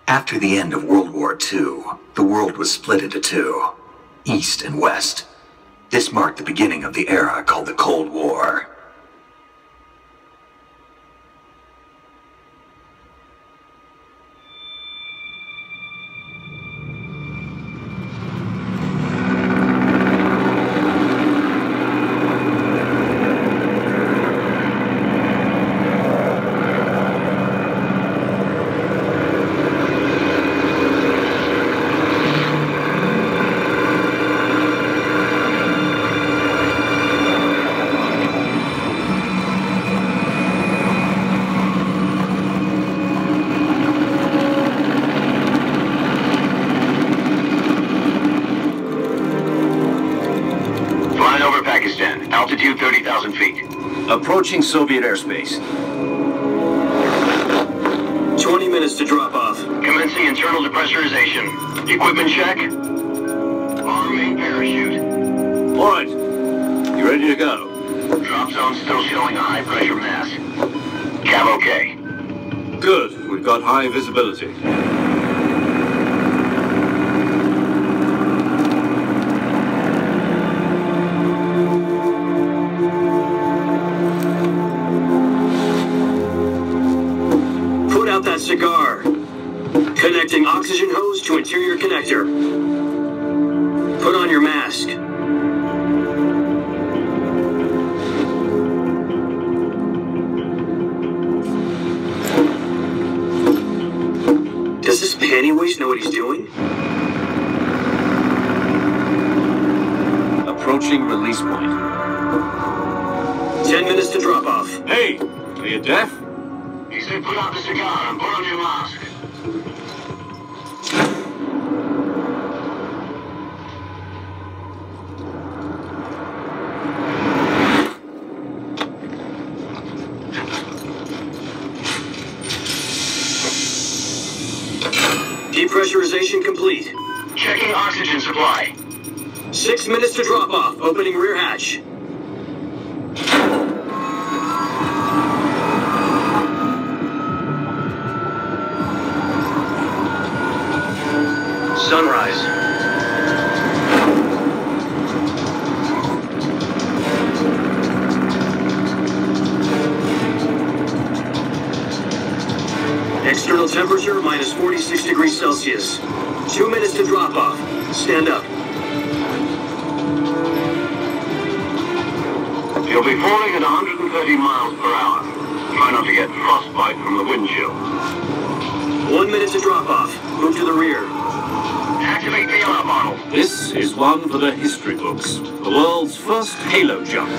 After the end of World War II, the world was split into two, East and West. This marked the beginning of the era called the Cold War. Altitude 30,000 feet. Approaching Soviet airspace. 20 minutes to drop off. Commencing internal depressurization. Equipment check. Arm main parachute. All right. You ready to go? Drop zone still showing a high pressure mass. Cab okay. Good. We've got high visibility. That cigar. Connecting oxygen hose to interior connector. Put on your mask. Does this panty waste know what he's doing? Approaching release point. 10 minutes to drop off. Hey, are you deaf? He said put out the cigar and put on your mask. Depressurization complete. Checking oxygen supply. 6 minutes to drop off. Opening rear hatch. Sunrise. External temperature minus 46 degrees Celsius. 2 minutes to drop off. Stand up. You'll be falling at 130 miles per hour. Try not to get frostbite from the wind chill. 1 minute to drop off. Move to the rear. Activate bailout model. This is one for the history books. The world's first halo jump.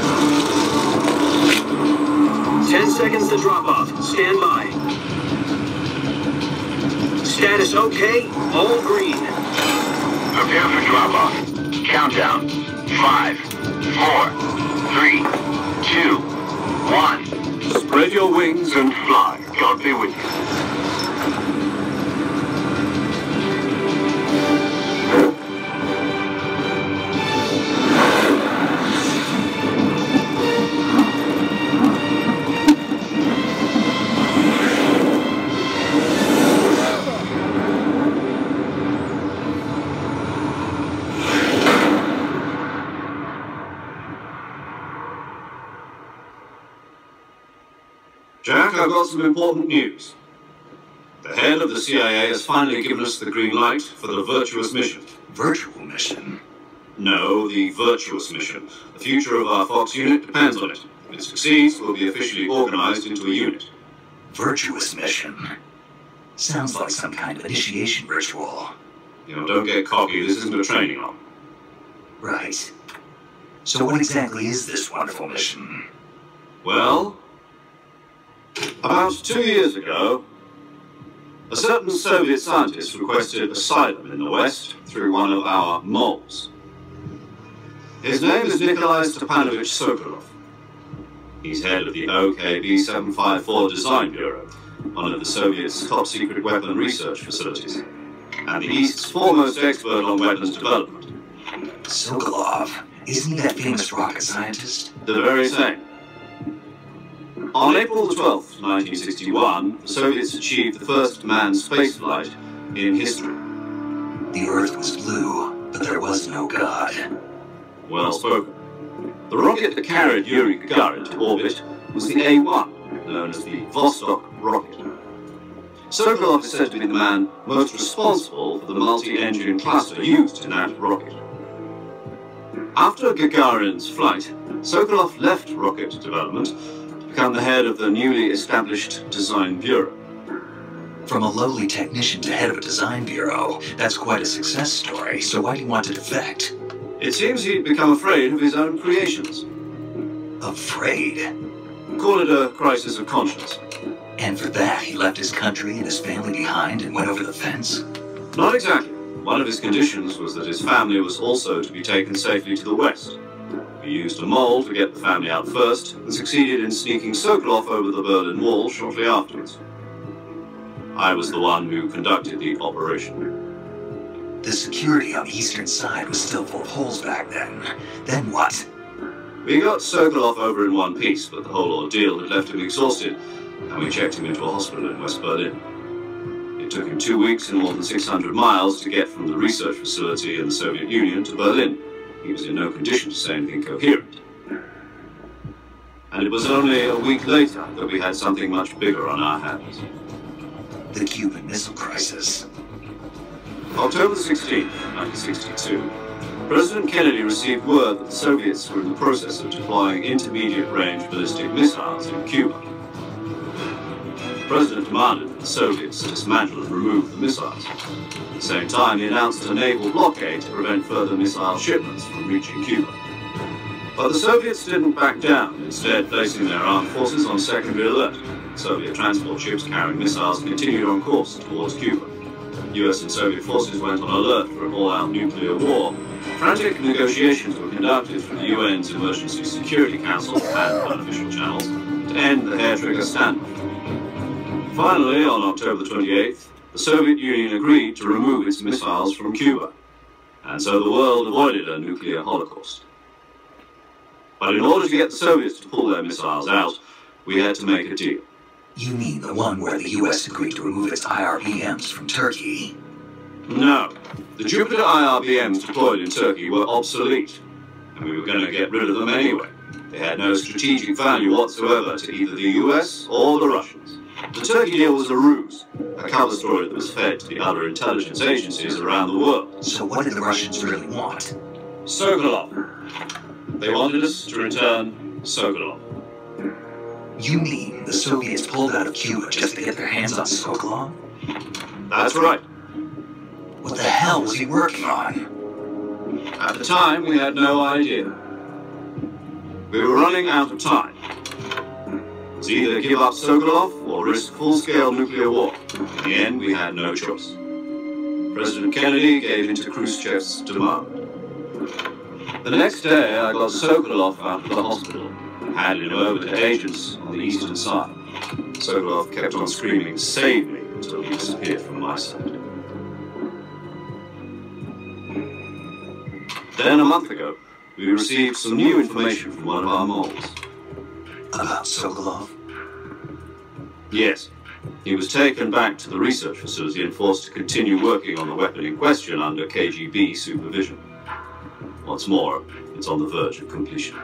10 seconds to drop off. Stand by. Status okay. All green. Prepare for drop off. Countdown. 5, 4, 3, 2, 1. Spread your wings and Fly. God be with you. Jack, I've got some important news. The head of the CIA has finally given us the green light for the Virtuous mission. Virtual mission? No, the Virtuous mission. The future of our Fox unit depends on it. If it succeeds, we'll be officially organized into a unit. Virtuous mission? Sounds like some kind of initiation ritual. You know, don't get cocky. This isn't a training run. Right. So what exactly is this wonderful mission? Well, about 2 years ago, a certain Soviet scientist requested asylum in the West through one of our moles. His name is Nikolai Stepanovich Sokolov. He's head of the OKB-754 Design Bureau, one of the Soviets' top-secret weapon research facilities, and the East's foremost expert on weapons development. Sokolov? Isn't he that famous rocket scientist? The very same. On April the 12th, 1961, the Soviets achieved the first manned spaceflight in history. The Earth was blue, but there was no God. Well spoken. The rocket that carried Yuri Gagarin to orbit was the A-1, known as the Vostok rocket. Sokolov is said to be the man most responsible for the multi-engine cluster used in that rocket. After Gagarin's flight, Sokolov left rocket development to become the head of the newly established Design Bureau. From a lowly technician to head of a design bureau, that's quite a success story, so why do you want to defect? It seems he'd become afraid of his own creations. Afraid? Call it a crisis of conscience. And for that, he left his country and his family behind and went over the fence? Not exactly. One of his conditions was that his family was also to be taken safely to the west. He used a mole to get the family out first, and succeeded in sneaking Sokolov over the Berlin Wall shortly afterwards. I was the one who conducted the operation. The security on the eastern side was still full of holes back then. Then what? We got Sokolov over in one piece, but the whole ordeal had left him exhausted, and we checked him into a hospital in West Berlin. It took him 2 weeks and more than 600 miles to get from the research facility in the Soviet Union to Berlin. He was in no condition to say anything coherent. And it was only a week later that we had something much bigger on our hands. The Cuban Missile Crisis. October 16, 1962, President Kennedy received word that the Soviets were in the process of deploying intermediate-range ballistic missiles in Cuba. The President demanded that the Soviets dismantle and remove the missiles. At the same time, he announced a naval blockade to prevent further missile shipments from reaching Cuba. But the Soviets didn't back down, instead placing their armed forces on secondary alert. Soviet transport ships carrying missiles continued on course towards Cuba. US and Soviet forces went on alert for an all-out nuclear war. Frantic negotiations were conducted through the UN's Emergency Security Council and unofficial channels to end the hair-trigger standoff. Finally, on October 28th, the Soviet Union agreed to remove its missiles from Cuba, and so the world avoided a nuclear holocaust. But in order to get the Soviets to pull their missiles out, we had to make a deal. You mean the one where the US agreed to remove its IRBMs from Turkey? No. The Jupiter IRBMs deployed in Turkey were obsolete, and we were going to get rid of them anyway. They had no strategic value whatsoever to either the US or the Russians. The Turkey deal was a ruse, a cover story that was fed to the other intelligence agencies around the world. So what did the Russians really want? Sokolov. They wanted us to return Sokolov. You mean the Soviets pulled out of Cuba just to get their hands on Sokolov? That's right. What the hell was he working on? At the time, we had no idea. We were running out of time. It was either give up Sokolov or risk full-scale nuclear war. In the end, we had no choice. President Kennedy gave in to Khrushchev's demand. The next day, I got Sokolov out of the hospital, handed him over to agents on the eastern side. Sokolov kept on screaming, "Save me," until he disappeared from my sight. Then, a month ago, we received some new information from one of our moles. About Sokolov? Yes. He was taken back to the research facility and forced to continue working on the weapon in question under KGB supervision. What's more, it's on the verge of completion.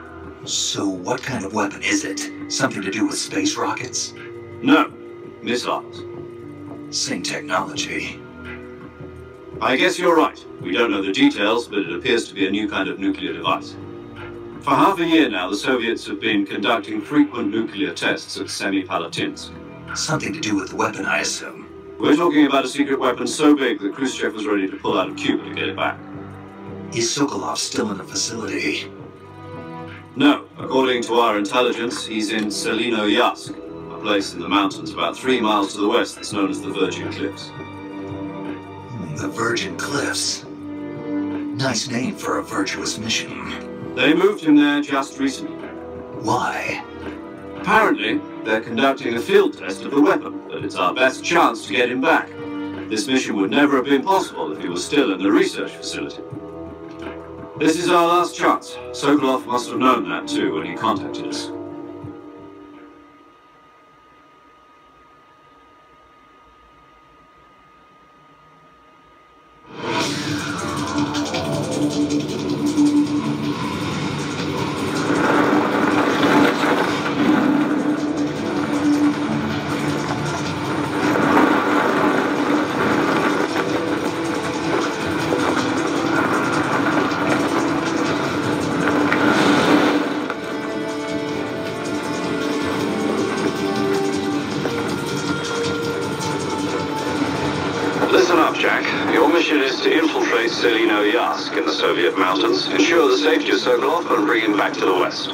So what kind of weapon is it? Something to do with space rockets? No. Missiles. Same technology. I guess you're right. We don't know the details, but it appears to be a new kind of nuclear device. For half a year now, the Soviets have been conducting frequent nuclear tests at Semipalatinsk. Something to do with the weapon, I assume. We're talking about a secret weapon so big that Khrushchev was ready to pull out of Cuba to get it back. Is Sokolov still in the facility? No. According to our intelligence, he's in Selinoyarsk, a place in the mountains about 3 miles to the west that's known as the Virgin Cliffs. The Virgin Cliffs. Nice name for a virtuous mission. They moved him there just recently. Why? Apparently, they're conducting a field test of the weapon, but it's our best chance to get him back. This mission would never have been possible if he was still in the research facility. This is our last chance. Sokolov must have known that too when he contacted us. locate Selino Yask in the Soviet mountains, ensure the safety of Sokolov, and bring him back to the West.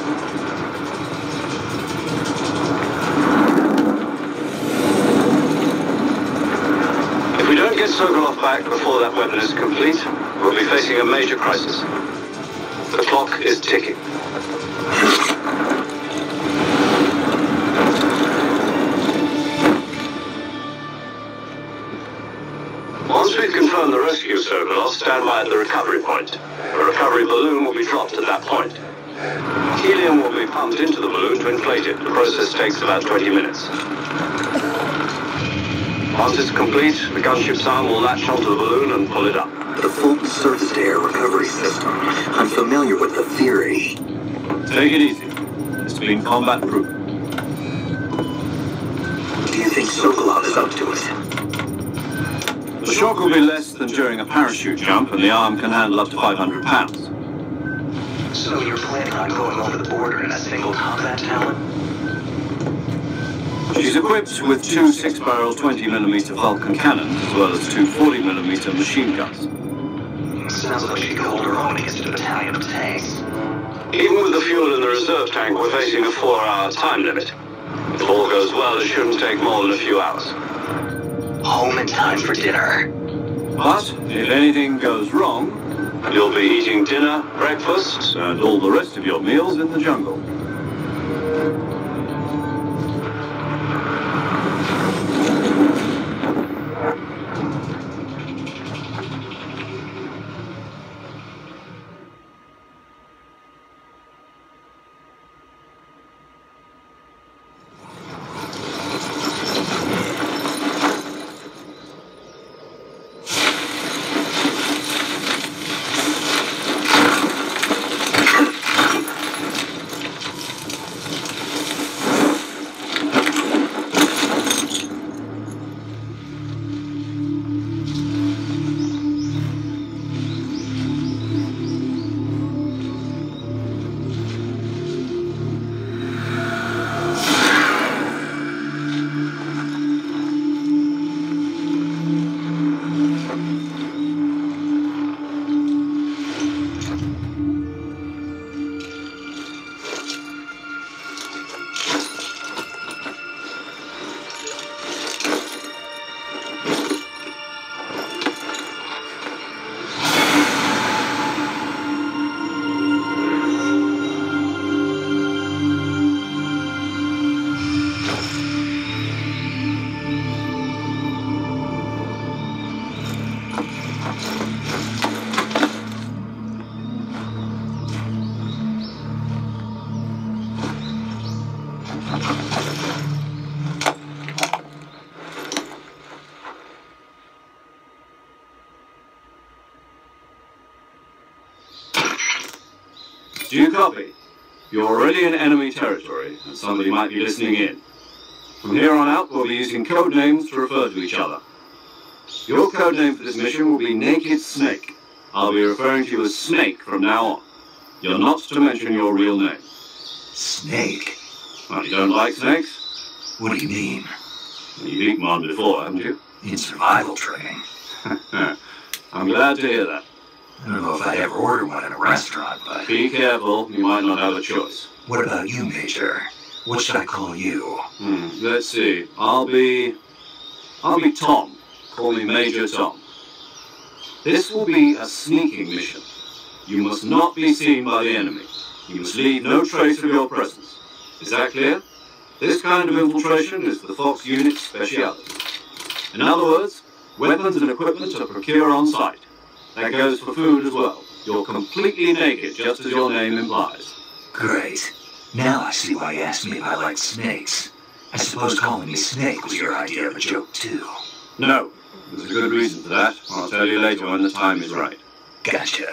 If we don't get Sokolov back before that weapon is complete, we'll be facing a major crisis. The clock is ticking. Once we've confirmed the rescue of Sokolov, stand by at the recovery point. A recovery balloon will be dropped at that point. Helium will be pumped into the balloon to inflate it. The process takes about 20 minutes. Once it's complete, the gunship's arm will latch onto the balloon and pull it up. The Fulton surface-to-air recovery system. I'm familiar with the theory. Take it easy. It's been combat-proof. Do you think Sokolov is up to it? The shock will be less than during a parachute jump, and the arm can handle up to 500 pounds. So you're planning on going over the border in a single combat talent? She's equipped with two 6-barrel 20mm Vulcan cannons, as well as two 40mm machine guns. Sounds like she could hold her own against a battalion of tanks. Even with the fuel in the reserve tank, we're facing a 4-hour time limit. If all goes well, it shouldn't take more than a few hours. Home in time for dinner. But if anything goes wrong, you'll be eating dinner, breakfast, and all the rest of your meals in the jungle. Do you copy? You're already in enemy territory, and somebody might be listening in. From here on out, we'll be using code names to refer to each other. Your code name for this mission will be Naked Snake. I'll be referring to you as Snake from now on. You're not to mention your real name. Snake? Well, you don't like snakes? What do you mean? You've eaten one before, haven't you? In survival training. I'm glad to hear that. I don't know if I'd ever order one in a restaurant, but... Be careful, you might not have a choice. What about you, Major? What should I call you? Let's see. I'll be Tom. Call me Major Tom. This will be a sneaking mission. You must not be seen by the enemy. You must leave no trace of your presence. Is that clear? This kind of infiltration is the Fox unit's speciality. In other words, weapons and equipment are procured on site. That goes for food as well. You're completely naked, just as your name implies. Great. Now I see why you asked me if I like snakes. I suppose calling me Snake was your idea of a joke, too. No. There's a good reason for that. I'll tell you later when the time is right. Gotcha.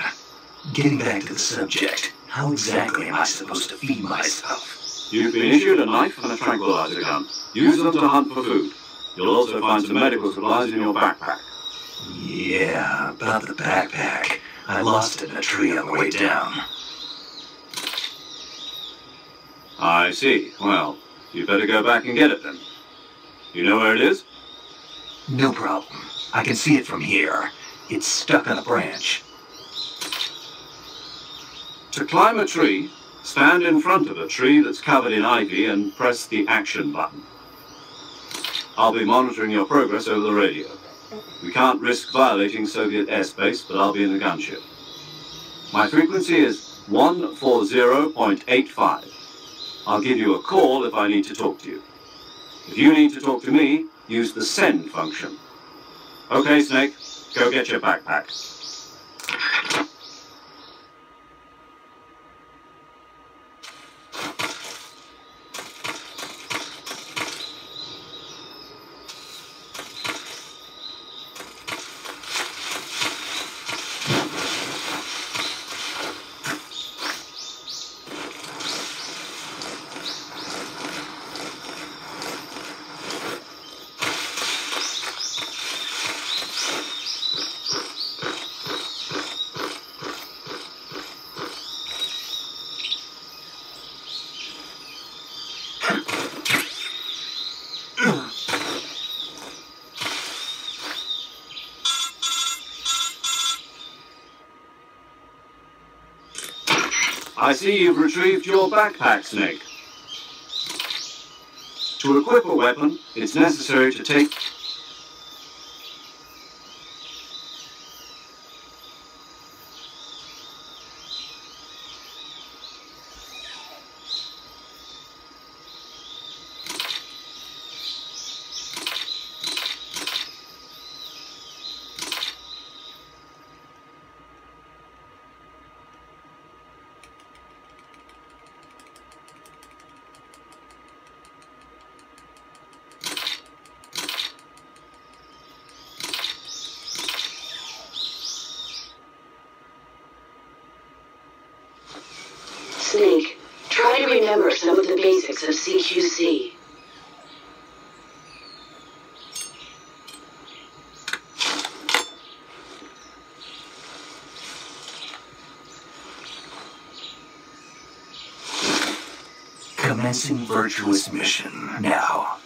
Getting back to the subject, how exactly am I supposed to feed myself? You've been issued a knife and a tranquilizer gun. Use them to hunt for food. You'll also find some medical supplies in your backpack. Yeah, about the backpack. I lost it in a tree on the way down. I see. Well, you better go back and get it then. You know where it is? No problem. I can see it from here. It's stuck on a branch. To climb a tree, stand in front of a tree that's covered in ivy and press the action button. I'll be monitoring your progress over the radio. We can't risk violating Soviet airspace, but I'll be in the gunship. My frequency is 140.85. I'll give you a call if I need to talk to you. If you need to talk to me, use the send function. Okay, Snake, go get your backpack. I see you've retrieved your backpack, Snake. To equip a weapon, it's necessary to take... Snake, try to remember some of the basics of CQC. Commencing virtuous mission now.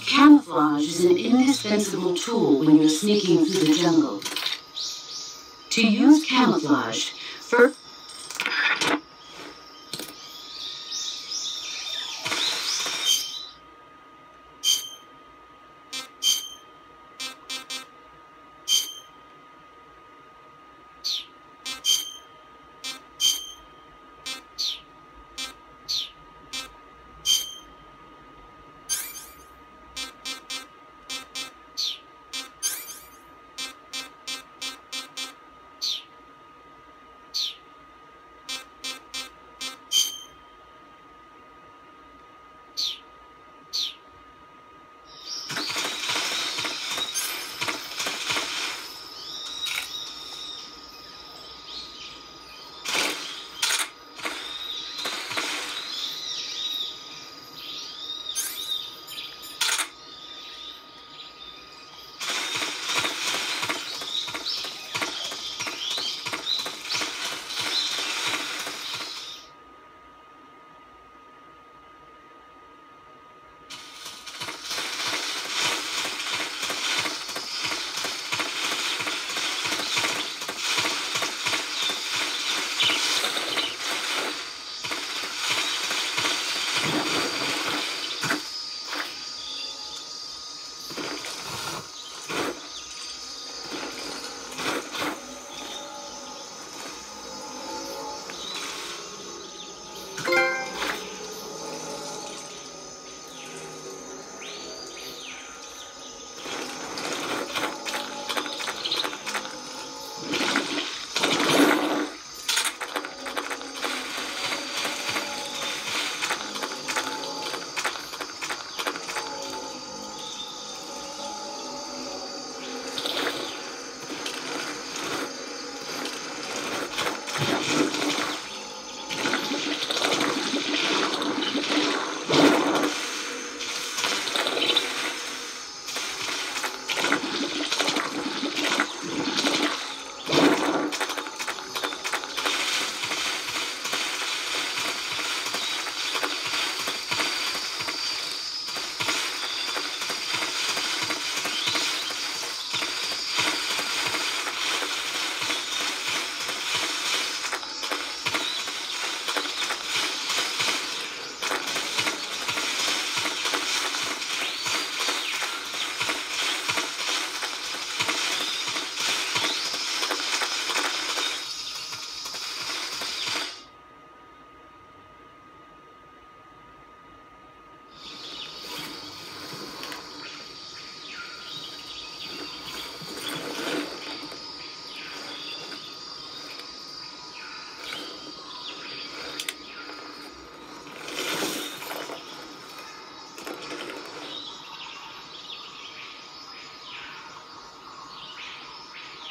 Camouflage is an indispensable tool when you're sneaking through the jungle. To use camouflage, first...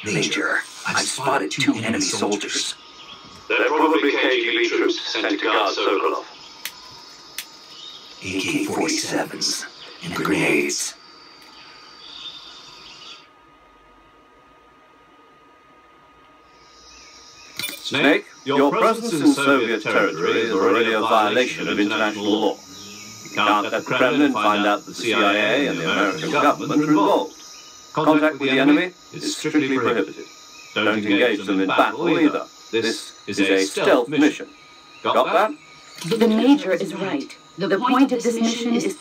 Major, I've spotted two enemy soldiers. They're probably KGB troops sent to guard Sokolov. AK-47s and grenades. Snake, your presence in Soviet territory is already a violation of international law. You can't let the Kremlin find out that the CIA and the American government are involved. Contact with the enemy is strictly prohibited. Don't engage them in battle either. This is a stealth mission. Got that? The Major is right. The point of this mission is...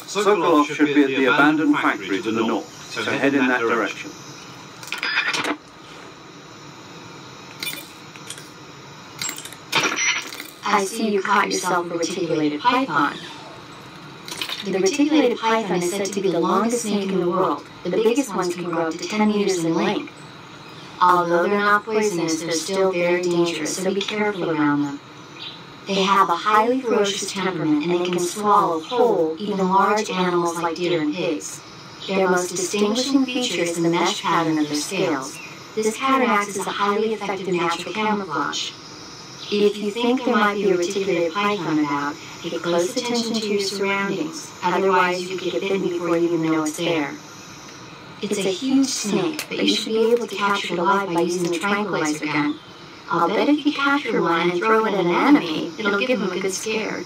Sokolov should be at the abandoned factory to the north, so head in that direction. I see you caught yourself a reticulated python. The reticulated python is said to be the longest snake in the world. The biggest ones can grow up to 10 meters in length. Although they're not poisonous, they're still very dangerous, so be careful around them. They have a highly ferocious temperament, and they can swallow whole, even large animals like deer and pigs. Their most distinguishing feature is the mesh pattern of their scales. This pattern acts as a highly effective natural camouflage. If you think there might be a reticulated python about, pay close attention to your surroundings. Otherwise, you could get bitten before you even know it's there. It's a huge snake, but you should be able to capture it alive by using a tranquilizer gun. I'll bet if you capture one and throw it at an enemy, it'll give them a good scare.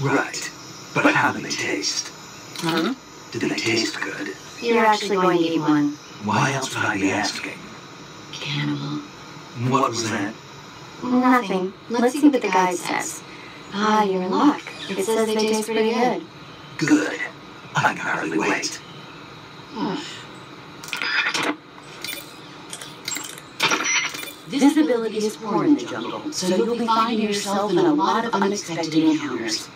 Right. But how do they taste? Huh? Do they taste good? You're actually going to eat one. Why else would I be asking? Cannibal. What was that? Nothing. Let's see what the guide says. Ah, you're in luck. It says they taste pretty good. Good. I can hardly wait. Visibility is poor in the jungle, so you'll be finding yourself in a lot of unexpected encounters.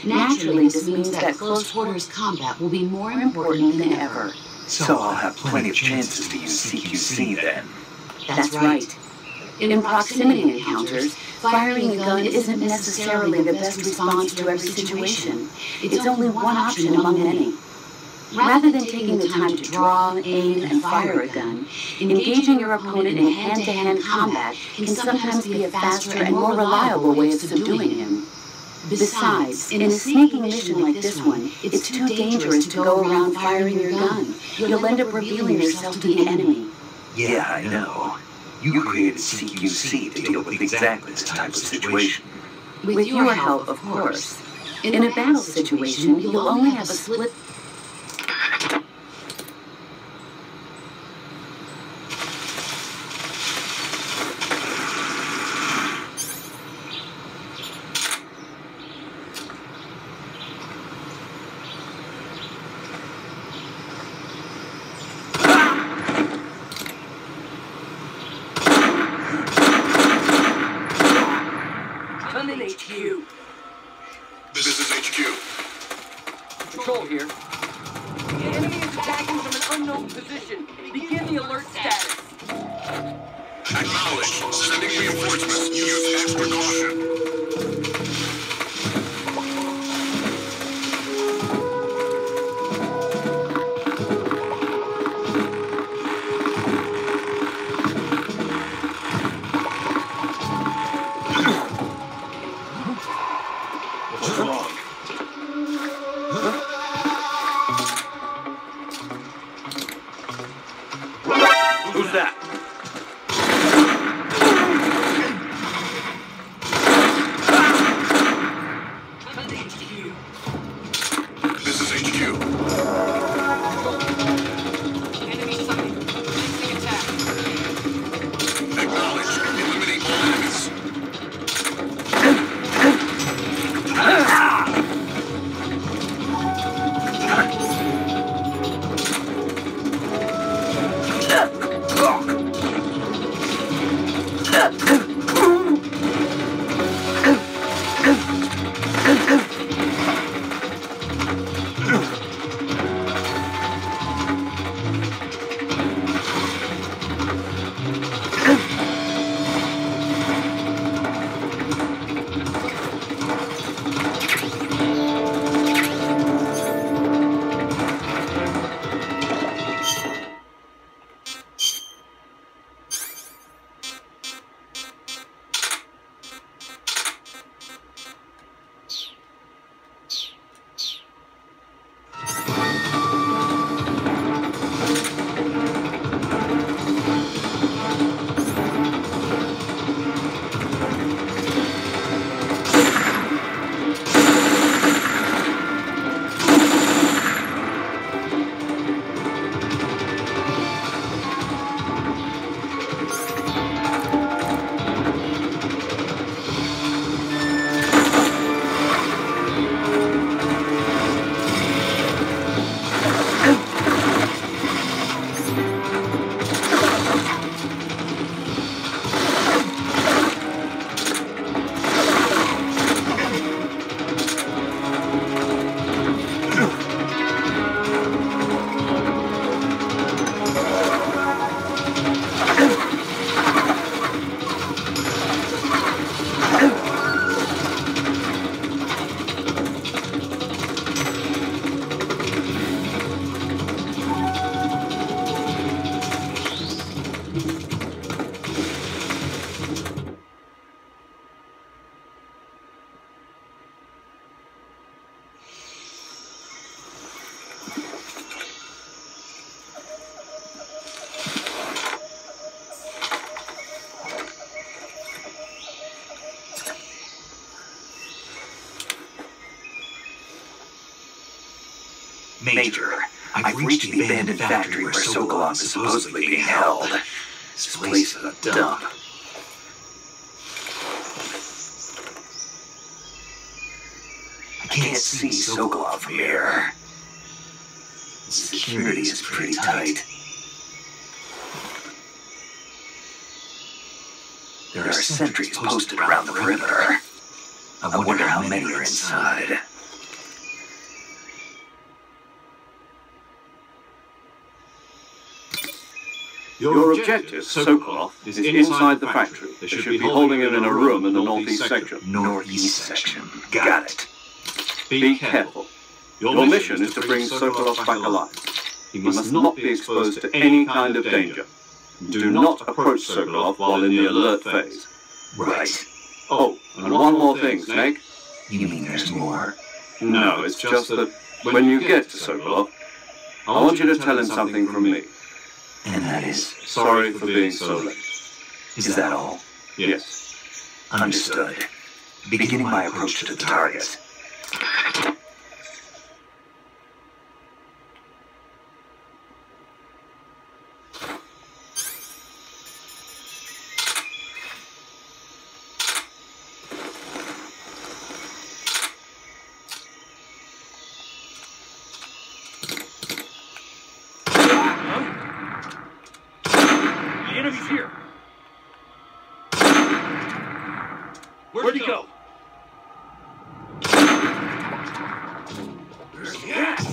Naturally, this means that close quarters combat will be more important than ever. So I'll have plenty of chances to use CQC then. That's right. In proximity encounters, firing a gun isn't necessarily the best response to every situation. It's only one option among many. Rather than taking the time to draw, aim, and fire a gun, engaging your opponent in hand-to-hand combat can sometimes be a faster and more reliable way of subduing him. Besides, in a sneaking mission like this one, it's too dangerous to go around firing your gun. You'll end up revealing yourself to the enemy. Yeah, I know. You created CQC to deal with exactly this type of situation. With your help, of course. In a battle situation, you'll only have a split... HQ. This is HQ. Control here. The enemy is attacking from an unknown position. Begin the alert status. Acknowledged. Sending reinforcements. Use extra caution. Who's that? Major, I've reached the abandoned factory where Sokolov is supposedly being held. This place is a dump. I can't see Sokolov from here. Security is pretty tight. There are sentries posted around the perimeter. I wonder how many are inside. Your objective, Sokolov, is inside the factory. They should be holding it in a room in the northeast section. Northeast section. Got it. Be careful. Your mission is to bring Sokolov back alive. He must not be exposed to any kind of danger. Do not approach Sokolov while in the alert phase. Right. Oh, and one more thing, Snake. You mean there's more? No, it's just that when you get to Sokolov, I want you to tell him something from me. And that is? Sorry for being so late. Is that all? Yes. Understood. Beginning my approach to the target. The enemy's here. Where'd he go? Where's he at?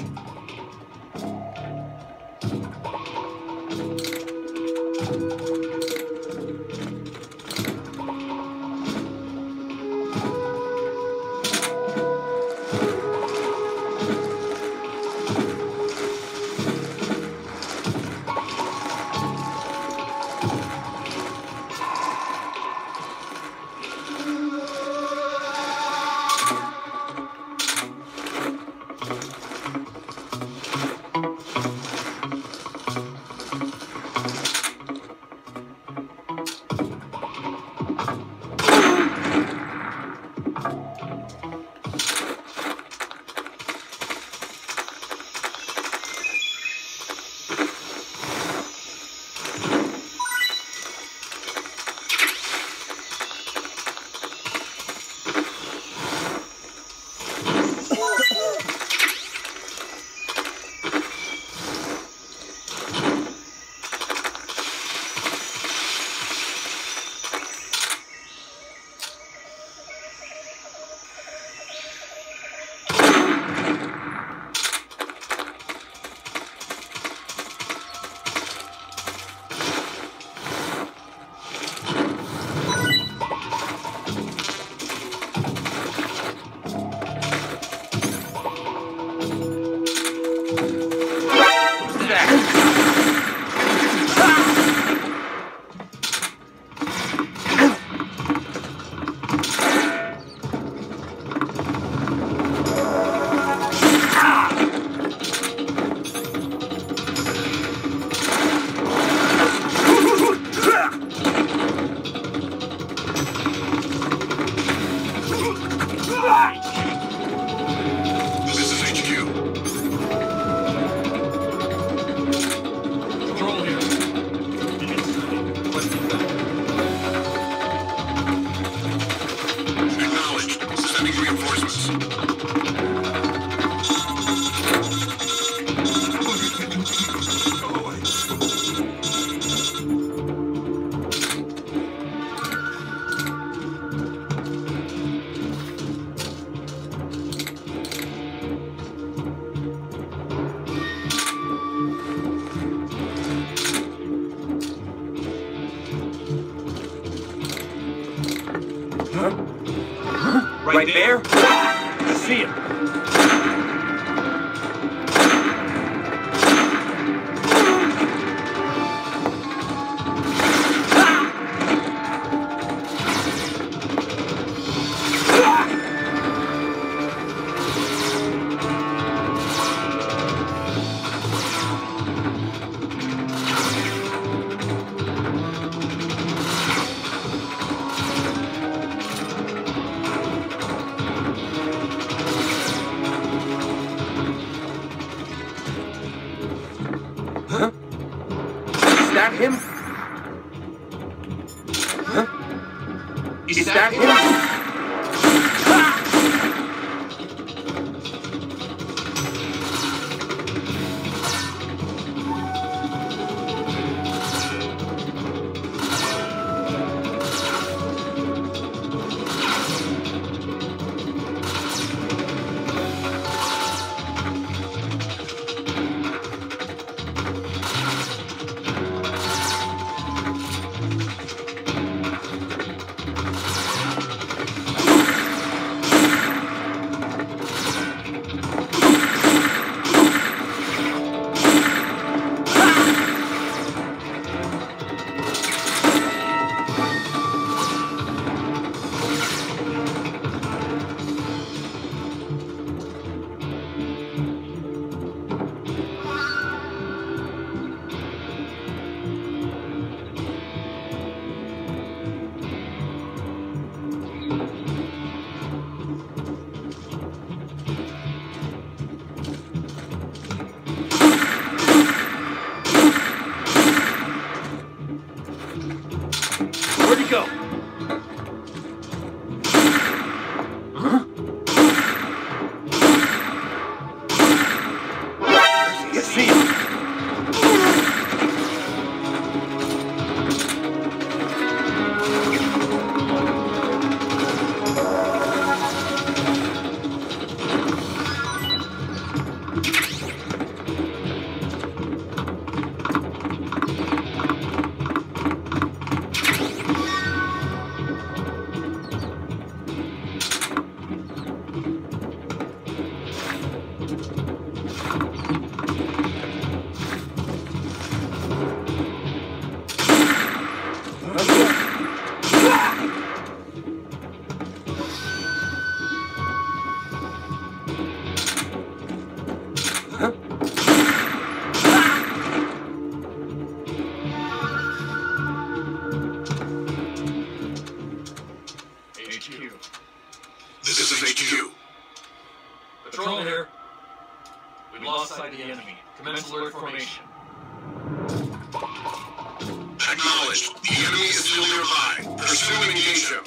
Right there? I see him. him? Huh? Is that him? Where'd he go? Huh? I see him. HQ. This is HQ. Patrol here. We've lost sight of the enemy. Commence alert formation. Acknowledged. The enemy is still nearby. Pursue and engage him.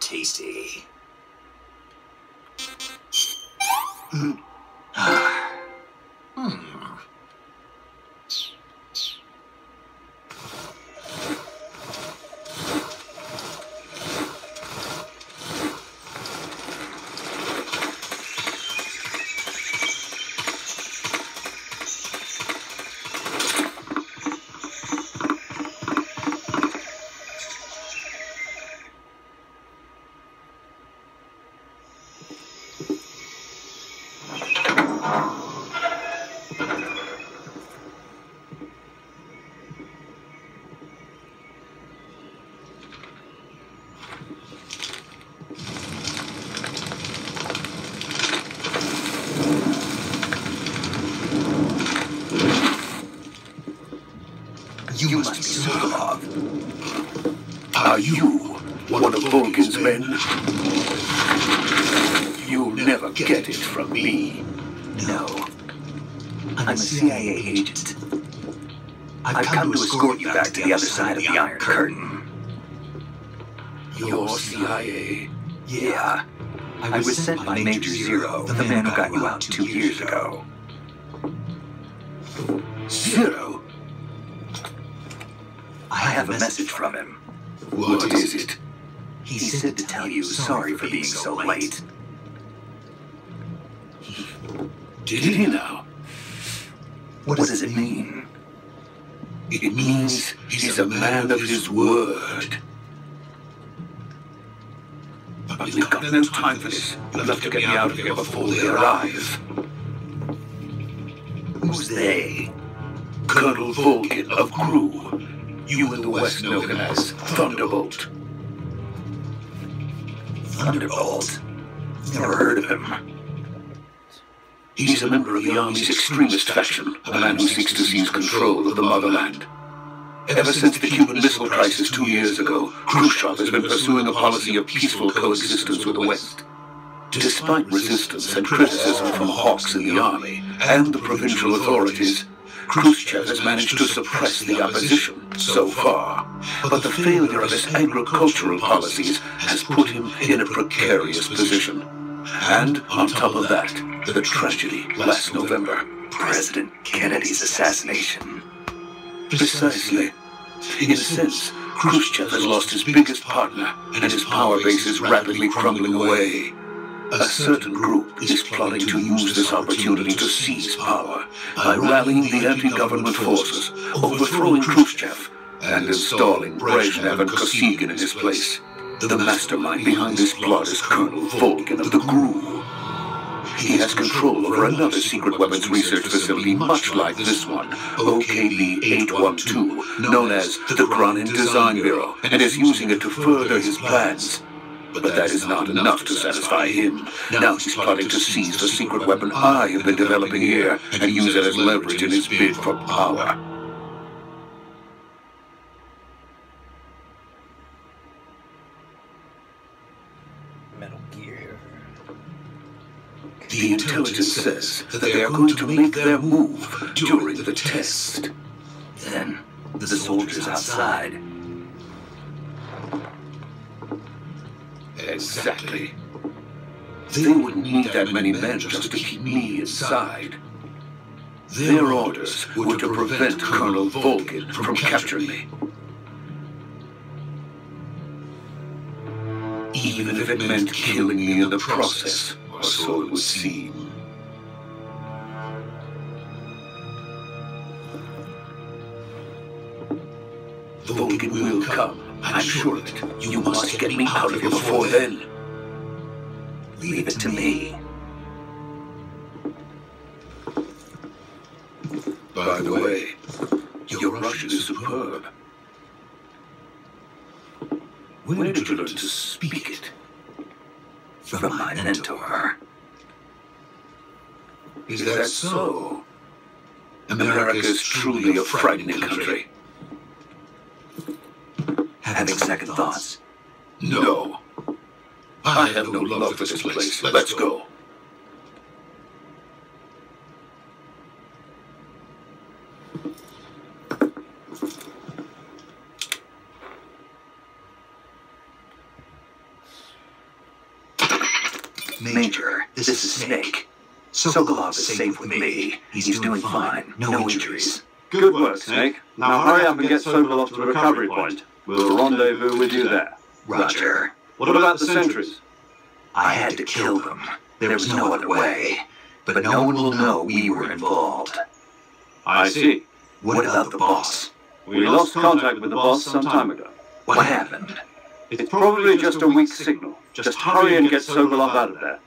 Tasty. You must be Sokolov. Are you one of Vulcan's men? You'll never get it from me. No. I'm a CIA agent. I've come to escort you back to the other side of the Iron Curtain. You're CIA? Yeah. I was sent by Major Zero, the man who got you out 2 years ago. Zero? I have a message from him. What is it? He said to tell you sorry for being so late. Did he now? What does it mean? It means he's a man of his word. But we've got no time for this. You'll have to get me out of here before they arrive. Who's they? Colonel Vulcan of Crew. You in the West know him as Thunderbolt. Thunderbolt? Never heard of him. He's a member of the Army's extremist faction, a man who seeks to seize control of the motherland. Ever since the Cuban Missile Crisis 2 years ago, Khrushchev has been pursuing a policy of peaceful coexistence with the West. Despite resistance and criticism from hawks in the Army and the provincial authorities, Khrushchev has managed to suppress the opposition so far, but the failure of his agricultural policies has put him in a precarious position. And on top of that, the tragedy last November, President Kennedy's assassination. Precisely. In a sense, Khrushchev has lost his biggest partner, and his power base is rapidly crumbling away. A certain group is plotting to use this opportunity to seize power by rallying the anti-government forces, overthrowing Khrushchev, and installing Brezhnev and Kosygin in his place. The mastermind behind this plot is Colonel Vulcan of the GRU. He has control over another secret weapons research facility much like this one, OKB-812, known as the Granin Design Bureau, and is using it to further his plans. But that is not enough to satisfy him. Now he's plotting to seize the secret weapon I have been developing here and use it as leverage in his bid for power. Metal Gear. The intelligence says that they are going to make their move during the test. Then, the soldiers outside. Exactly. They wouldn't need that many men just to keep me inside. Their orders were to prevent Colonel Vulcan from capturing me. Even if it meant killing me in the process, or so it would seem. Vulcan will come. I'm sure of it. You must get me out of here before then. Leave it to me. By the way, your Russian is superb. Where did you learn to speak it? From my mentor. Is that so? America is truly a frightening country. Having second thoughts? No. I have no love for this place. Let's go. Major, this is Snake. Sokolov is safe with me. He's doing fine. No injuries. Good work, Snake. Now hurry up and get Sokolov to the recovery point. We'll rendezvous with you there. Roger. What about the sentries? I had to kill them. There was no other way. But no one will know we were involved. I see. What about the boss? We lost contact with the boss some time ago. What happened? It's probably just a weak signal. Just hurry and get Sokolov out of there.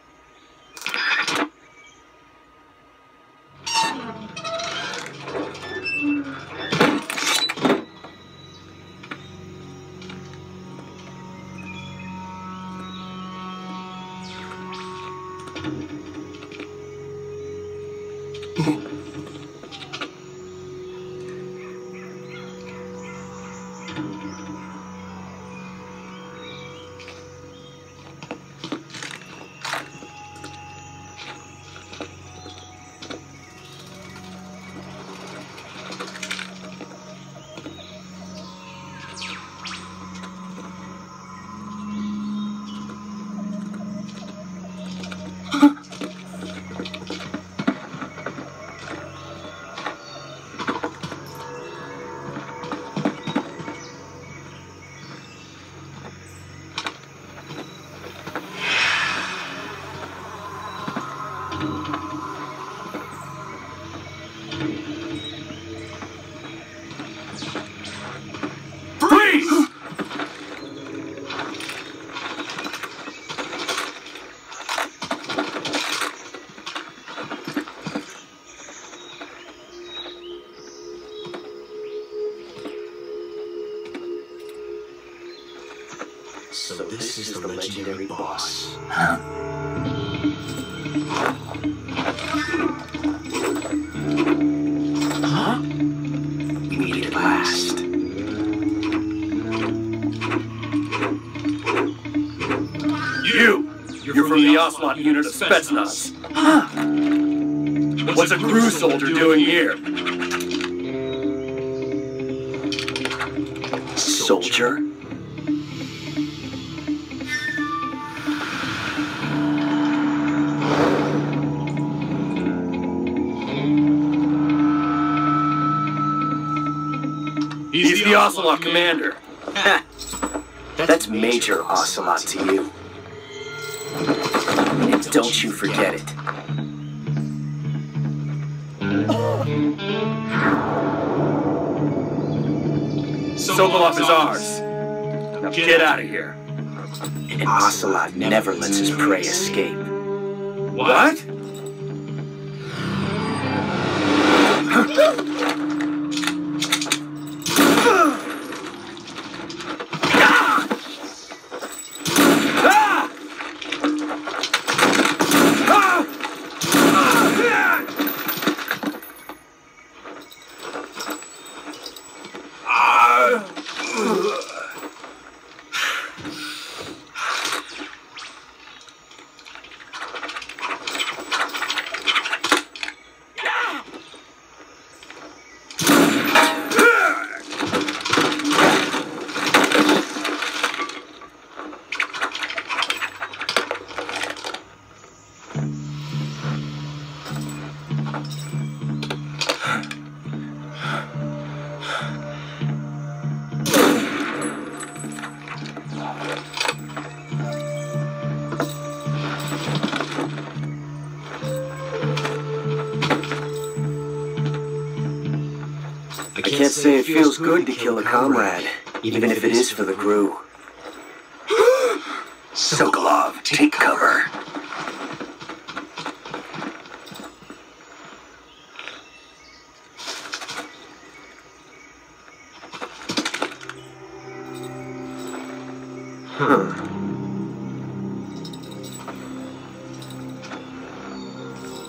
So this is the legendary boss. Huh? We meet at last. You're from the Ocelot unit of Spetsnaz. Huh? What's a crew soldier doing here? Soldier? He's the Ocelot commander. That's Major Ocelot to you. And don't you forget it. Sokolov is ours. Now get out of here. And Ocelot never lets his prey escape. What? I can't say it feels good to kill a comrade, even if it is for the crew. Sokolov, take cover.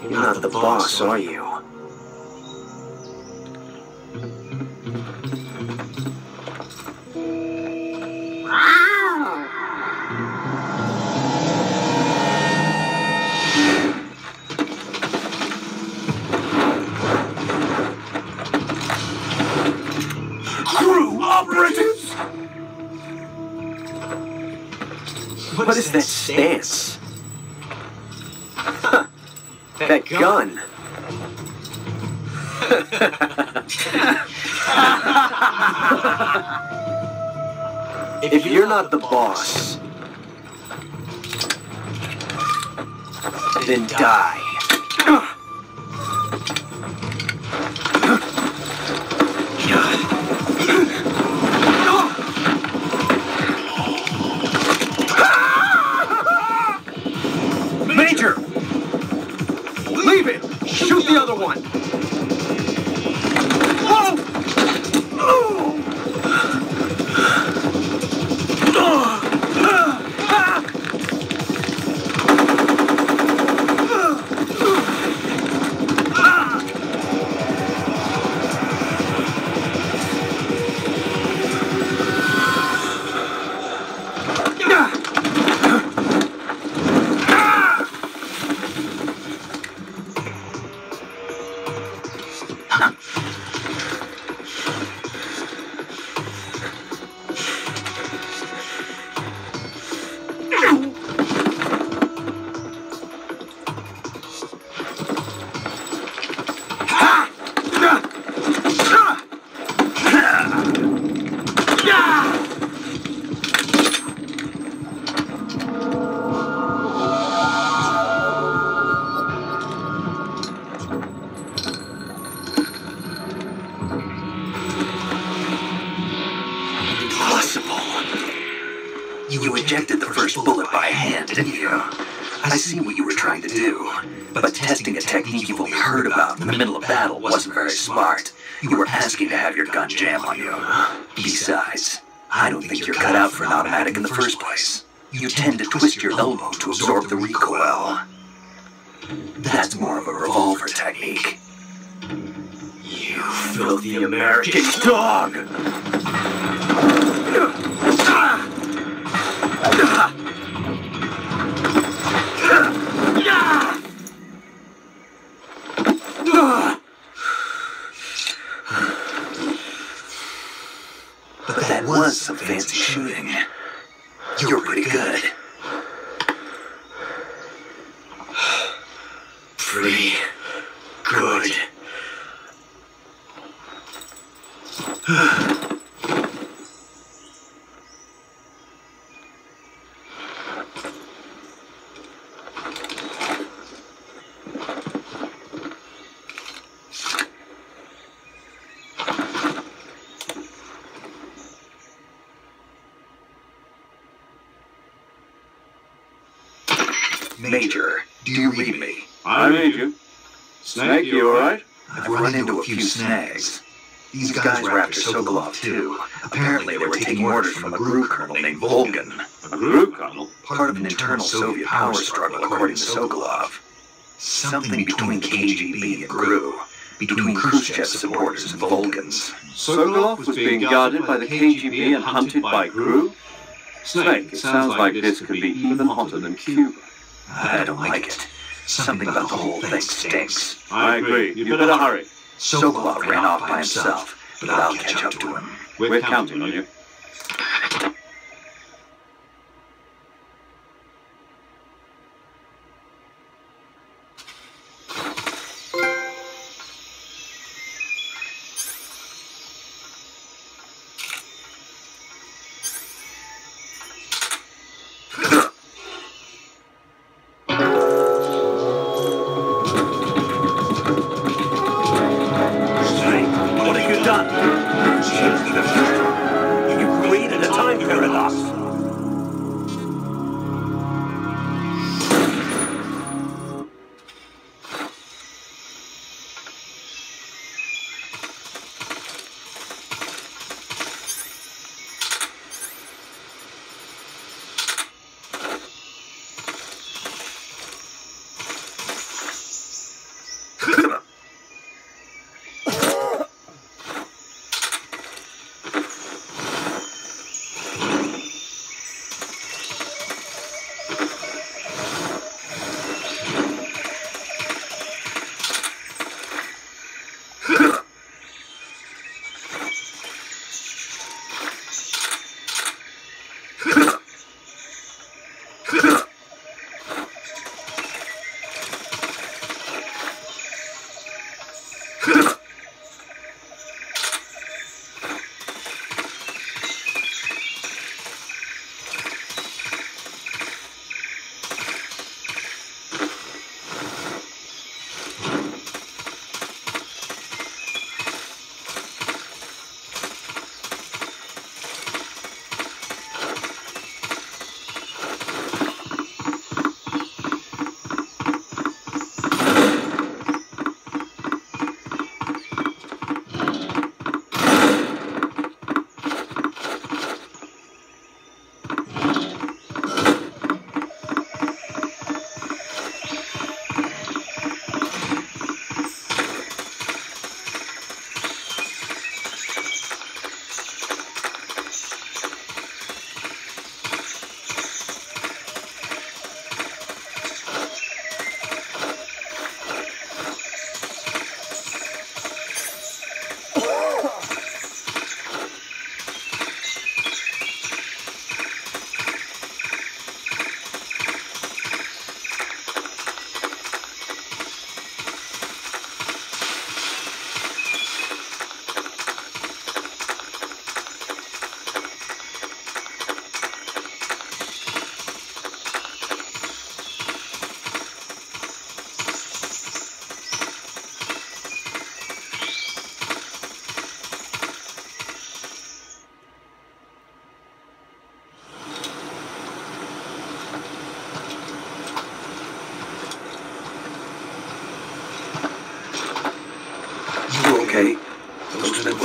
You're not the boss, are you? Crew operatives! What is that stance? That gun. If you're not the boss, then die. Major! Leave it! Shoot the other one! Whoa! You ejected the first bullet by hand, didn't you? I see what you were trying to do. But testing a technique you've only heard about in the middle of battle wasn't very smart. You were asking to have your gun jam on you. Besides, I don't think you're cut out for an automatic in the first place. You tend to twist your elbow to absorb the recoil. That's more of a revolver technique. You filthy American dog! But that was some fancy shooting. You're pretty good. Pretty good. Major, do you read me? I read you. Snake, you alright? I've run into a few snags. These guys were after Sokolov, too. Apparently they were taking orders from a GRU colonel named Volgin. A GRU colonel? Part of an internal Soviet power struggle, according to Sokolov. Something between KGB and GRU. Between Khrushchev's supporters and Volgin's. Sokolov was being guarded by the KGB and hunted by GRU? Snake, it sounds like this could be even hotter than Cuba. I don't like it. Something about the whole thing stinks. I agree. You better hurry. Sokolov ran off by himself, but I'll catch up to him. We're counting on you.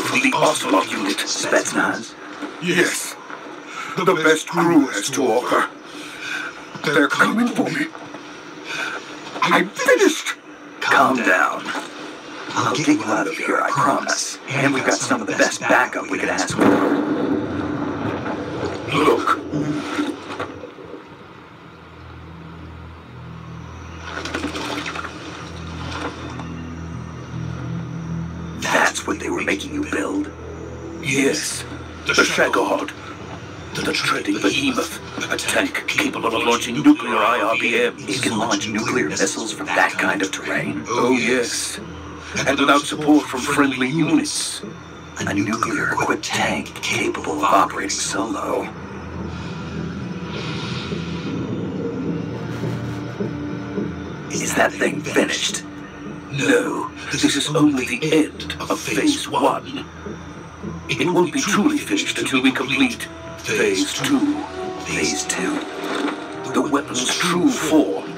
from the Ocelot unit. Spetsnaz? Yes. The best crew has to offer. They're coming for me. I'm finished. Calm down. I'll get you out of here, I promise. And we've got some of the best backup we could ask for. Look. That's what they were making you build? Yes. The Shagohod. The treading behemoth. A tank capable of launching nuclear IRBMs. It can launch nuclear missiles from that kind of terrain? Oh, yes. And without support from friendly units. A nuclear-equipped tank capable of operating solo. Is that thing finished? No, this is only the end of Phase 1. It won't be truly finished until we complete Phase 2. Phase 2? The weapon's true form.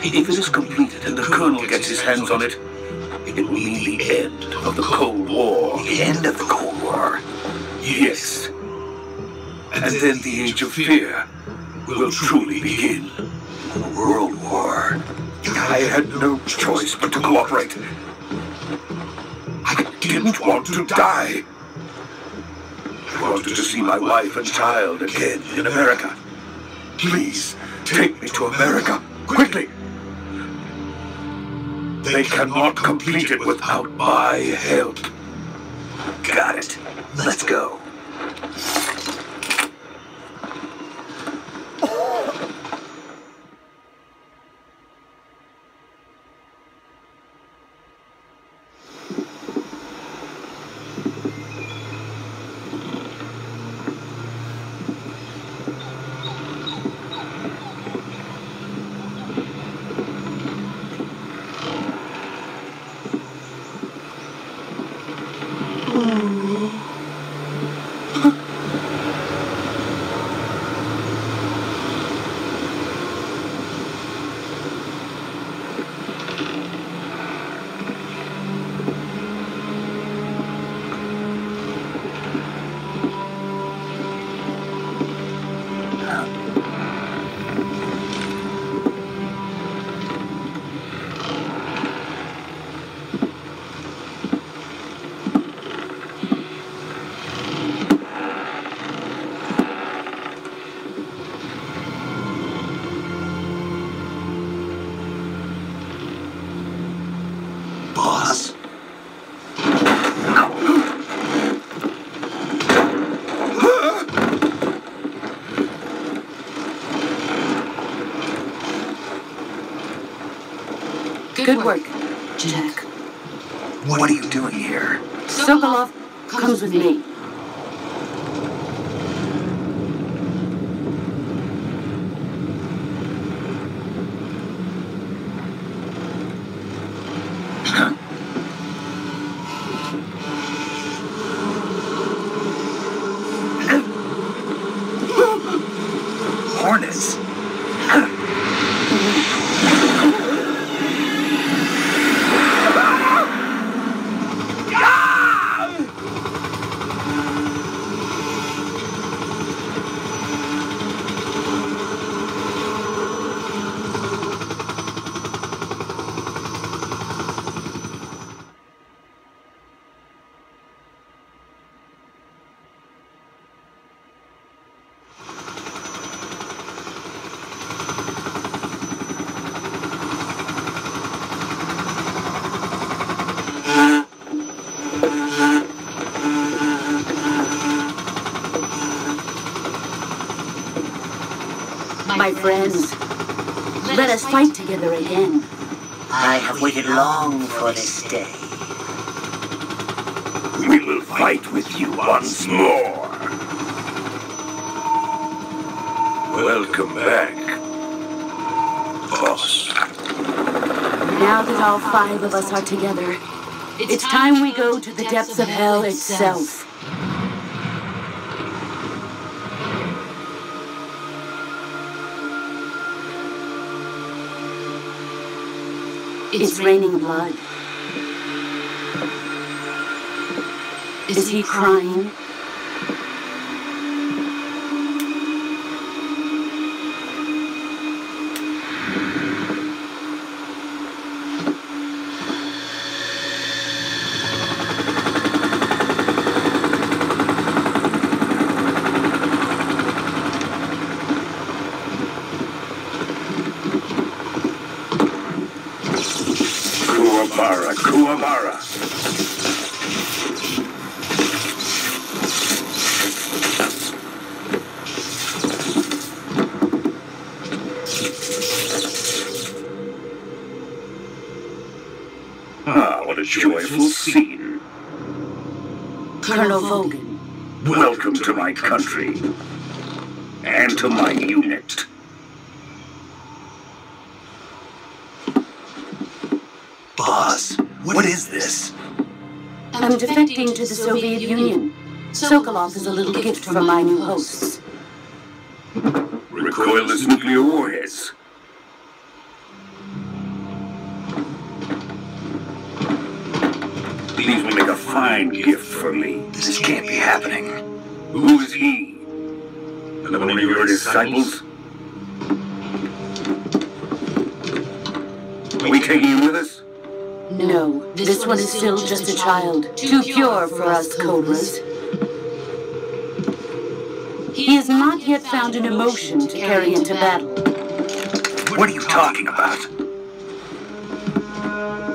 If it is completed and the Colonel gets his hands on it, it will mean the end of the Cold War. The end of the Cold War? Yes. And then the Age of Fear will truly begin. World War. I had no choice but to cooperate. I didn't want to die. I wanted to see my wife and child again in America. Please, take me to America, quickly. They cannot complete it without my help. Got it. Let's go. Boss? Good work, Jack. What are you doing here? Sokolov comes with me. Hornets? My friends, let us fight together again. I have waited long for this day. We will fight with you once more. Welcome back, boss. Now that all 5 of us are together, it's time we go to the depths of hell itself. It's raining blood. Is he crying? Kuwabara, Kuwabara. Ah, what a joyful scene. Colonel Vogan. Welcome to my country. And to my unit. Boss, what is this? I'm defecting to the Soviet Union. Sokolov is a little gift from my new hosts. Recoilless nuclear warheads. These will make a fine gift for me. This can't be happening. Who is he? Another one of your disciples? Are we taking him with us? No, this one is still just a child. Too pure for us Cobras. He has not yet found an emotion to carry into battle. What are you talking about?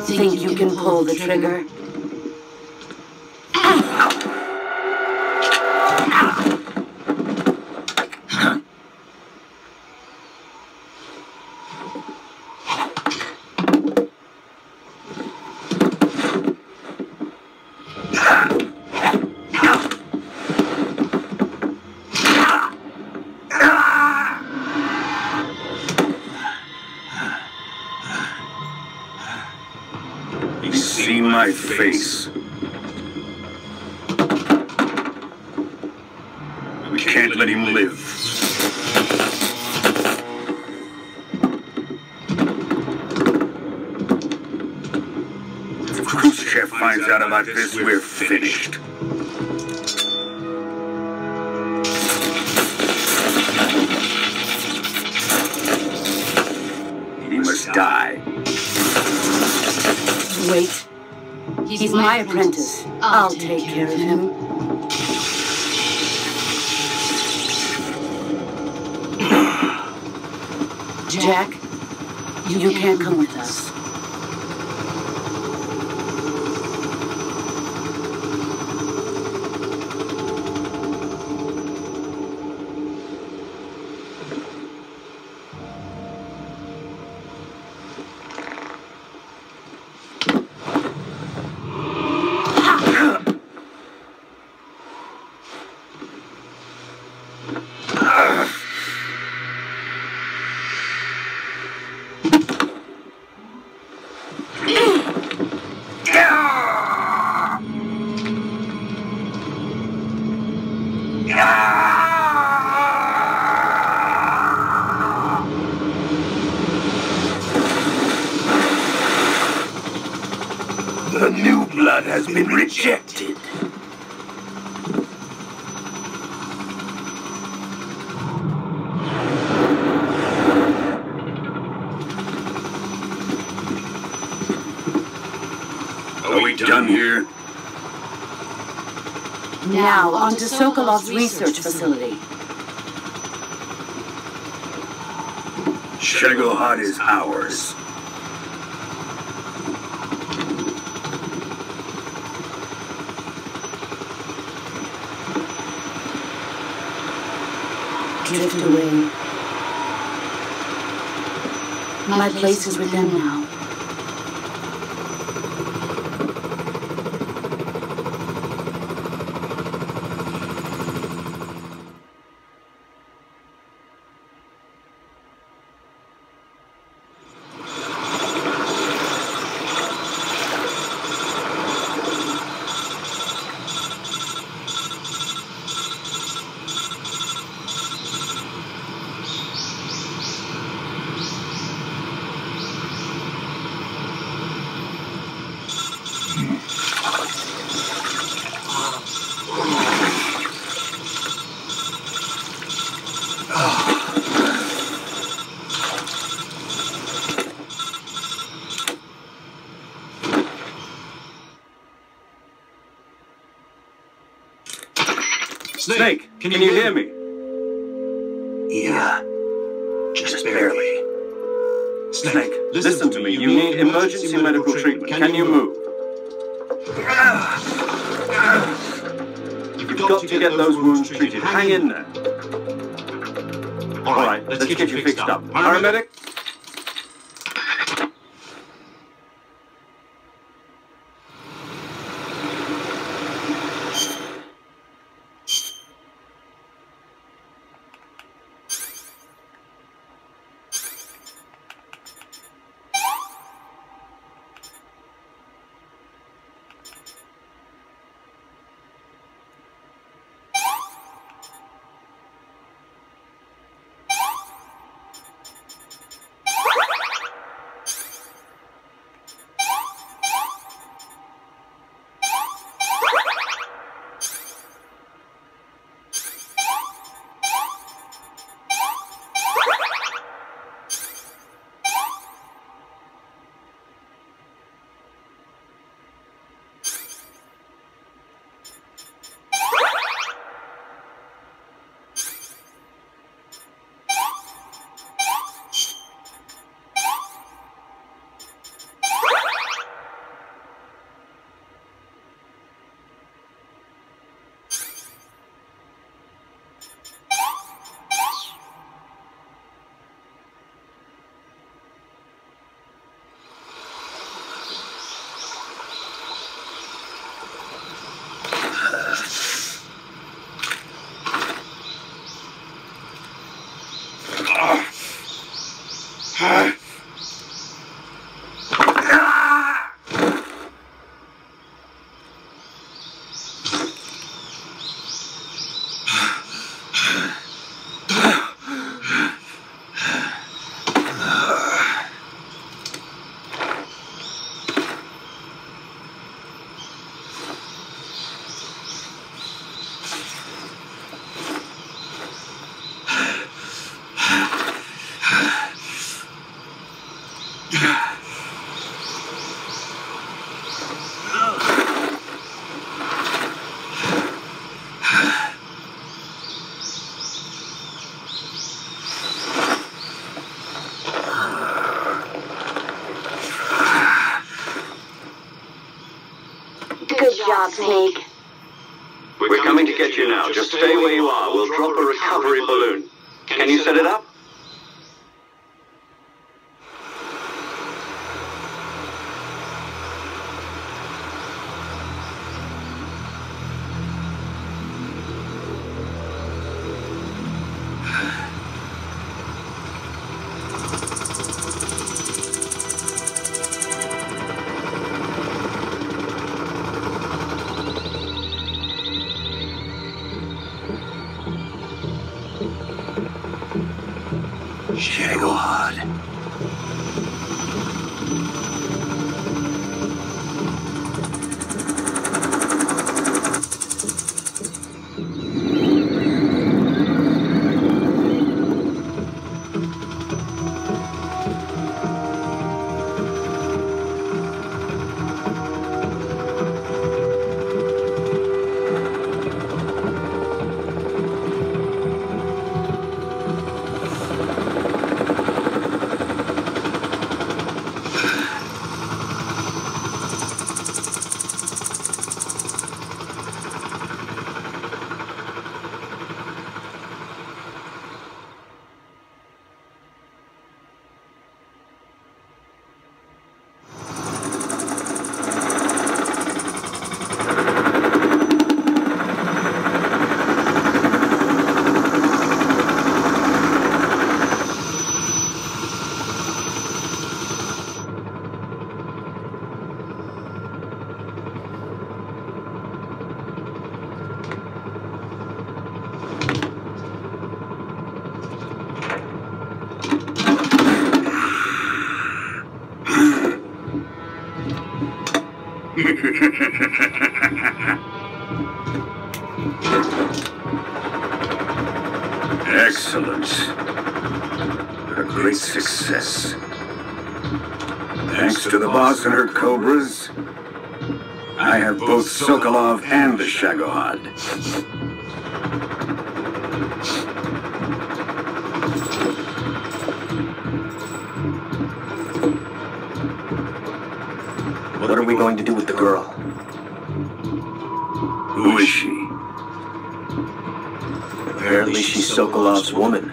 Think you can pull the trigger? See my face. We can't let him live. If Khrushchev finds out about this, we're finished. He must die. Wait. He's my apprentice. I'll take care of him. Jack, you can't come with us. The new blood has been rejected. Are we done here? Now, on to Sokolov's research facility. Shagohod is ours. Drift away. My place is with them now. Snake, can you hear me? Yeah. Just barely. Snake, listen to me. You need emergency medical treatment. Can you move? You've got to get those wounds treated. Hang in there. All right, let's get you fixed up. Paramedic? Snake. We're coming to get you now. Just stay where you are. We'll drop a recovery balloon. Can you set it up? Shagohod. Excellent. A great success. Thanks to the boss and her cobras, I have both Sokolov and the Shagohod. What are we going to do with the girl? Who is she? Apparently she's Sokolov's woman.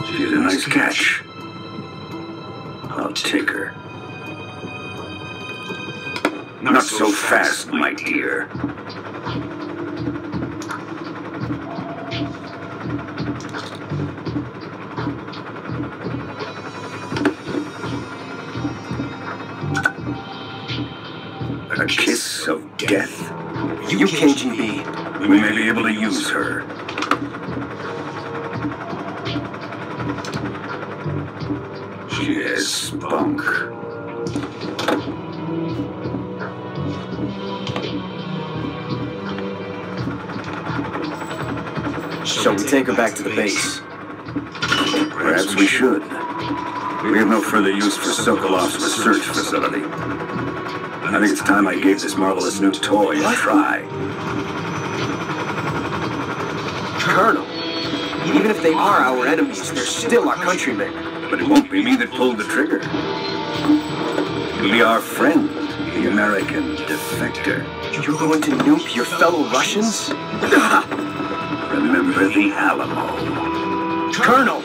She's a nice catch. I'll take her. Not so fast, my dear. A kiss of death. You KGB. We may be able to use her. She has spunk. Shall we take her back to the base? Perhaps we should. We have no further use for Sokolov's research facility. I think it's time I gave this marvelous new toy a try. Colonel, even if they are our enemies, they're still our countrymen. But it won't be me that pulled the trigger. It'll be our friend, the American defector. You're going to nuke your fellow Russians? Remember the Alamo. Colonel!